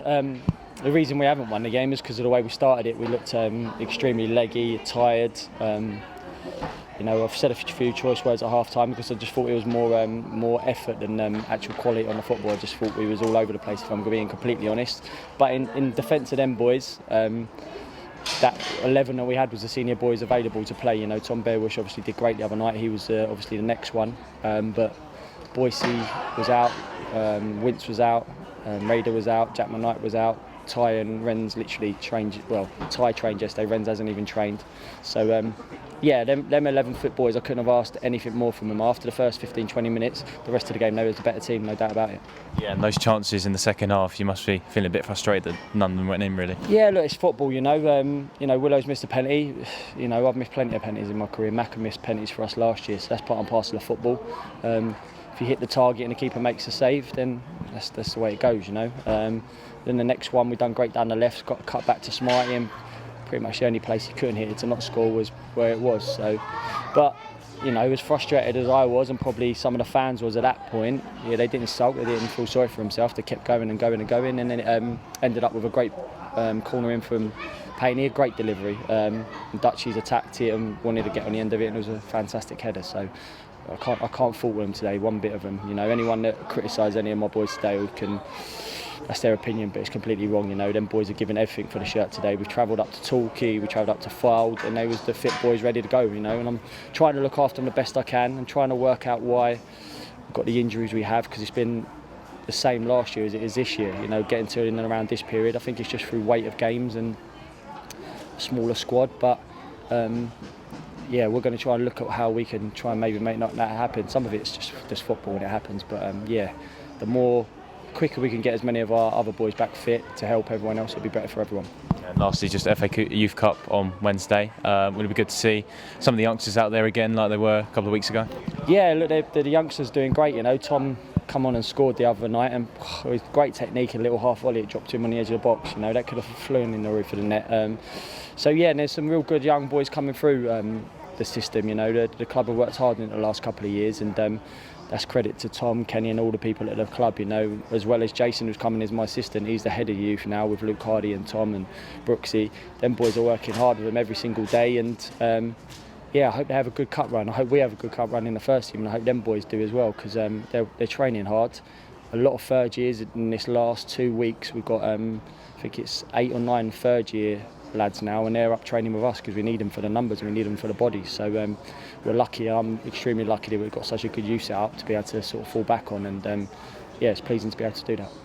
The reason we haven't won the game is because of the way we started it. We looked extremely leggy, tired. I've said a few choice words at half time because I just thought it was more effort than actual quality on the football. I just thought we was all over the place, if I'm being completely honest. But in defence of them boys, that 11 that we had was the senior boys available to play. Tom Bearwish obviously did great the other night. He was obviously the next one. But Boise was out, Wince was out, Raider was out, Jack McKnight was out. Ty and Ren's literally trained. Well, Ty trained yesterday. Ren's hasn't even trained. So them 11-foot boys, I couldn't have asked anything more from them. After the first 15-20 minutes, the rest of the game, they was a better team, no doubt about it. Yeah, and those chances in the second half, you must be feeling a bit frustrated that none of them went in, really. Yeah, look, it's football, Willow's missed a penalty. I've missed plenty of penalties in my career. Macca missed penalties for us last year, so that's part and parcel of football. If you hit the target and the keeper makes a save, then that's the way it goes, Then the next one, we done great down the left, got cut back to Smarty, and pretty much the only place he couldn't hit it to not score was where it was. So, but as frustrated as I was, and probably some of the fans was at that point, they didn't sulk, they didn't feel sorry for themselves. They kept going and going and going, and then it ended up with a great corner in from Payne, a great delivery. Dutchies attacked it and wanted to get on the end of it, and it was a fantastic header. So I can't fault them today, one bit of them. Anyone that criticised any of my boys today that's their opinion, but it's completely wrong. Them boys are giving everything for the shirt today. We've travelled up to Torquay, we travelled up to Fylde, and they was the fit boys ready to go. And I'm trying to look after them the best I can, and trying to work out why we've got the injuries we have, because it's been the same last year as it is this year. Getting to in and around this period, I think it's just through weight of games and a smaller squad. But we're going to try and look at how we can try and maybe make that happen. Some of it's just football when it happens, but the more quicker we can get as many of our other boys back fit to help everyone else, it'll be better for everyone. And lastly, just FA Youth Cup on Wednesday. Will it be good to see some of the youngsters out there again like they were a couple of weeks ago? Yeah, look, the youngsters doing great. Tom come on and scored the other night, and it was great technique, a little half volley, it dropped him on the edge of the box. That could have flown in the roof of the net. And there's some real good young boys coming through the system. The club have worked hard in the last couple of years, and that's credit to Tom, Kenny and all the people at the club, as well as Jason, who's coming as my assistant. He's the head of youth now with Luke Hardy and Tom and Brooksy. Them boys are working hard with them every single day, and I hope they have a good cup run. I hope we have a good cup run in the first team, and I hope them boys do as well, because they're training hard. A lot of third years in this last 2 weeks. We've got I think it's 8 or 9 third year lads now, and they're up training with us because we need them for the numbers and we need them for the bodies. So we're lucky. I'm extremely lucky that we've got such a good youth set up to be able to sort of fall back on, and it's pleasing to be able to do that.